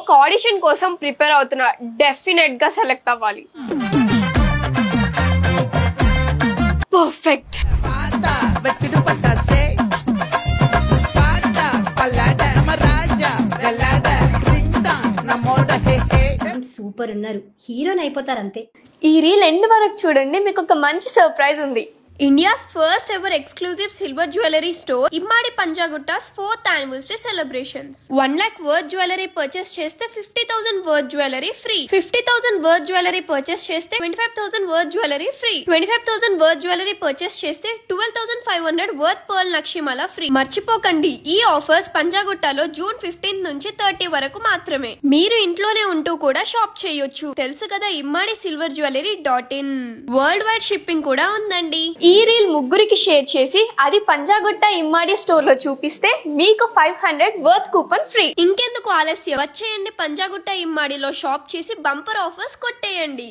ఒక ఆడిషన్ కోసం ప్రిపేర్ అవుతున్నా, డెఫినెట్ గా సెలెక్ట్ అవ్వాలి. పర్ఫెక్ట్. సూపర్ ఉన్నారు, హీరోని అయిపోతారు అంతే. ఈ రీల్ ఎండ్ వరకు చూడండి, మీకు ఒక మంచి సర్ప్రైజ్ ఉంది. India's first ever exclusive silver jewelry store, Immadi Panjagutta's 4th anniversary celebrations. 1 lakh worth jewelry purchase cheste 50,000 worth jewelry free. 50,000 worth jewelry purchase cheste 25,000 worth jewelry free. 25,000 worth jewelry purchase cheste 12,500 worth pearl nakshimala free. మర్చిపోకండి, ఈ offers పంజాగుట్టలో June 15 నుంచి 30 వరకు మాత్రమే. మీరు ఇంట్లోనే ఉంటూ కూడా shop చేయొచ్చు. తెలుసు కదా, immadisilverjewelry.in. వరల్డ్ వైడ్ షిప్పింగ్ కూడా ఉందండి. ఈ రీల్ ముగ్గురికి షేర్ చేసి అది పంజాగుట్ట ఇమ్మాడి స్టోర్ లో చూపిస్తే మీకు 500 వర్త్ కూపన్ ఫ్రీ. ఇంకెందుకు ఆలస్యం, వచ్చేయండి పంజాగుట్ట ఇమ్మాడిలో షాప్ చేసి బంపర్ ఆఫర్స్ కొట్టేయండి.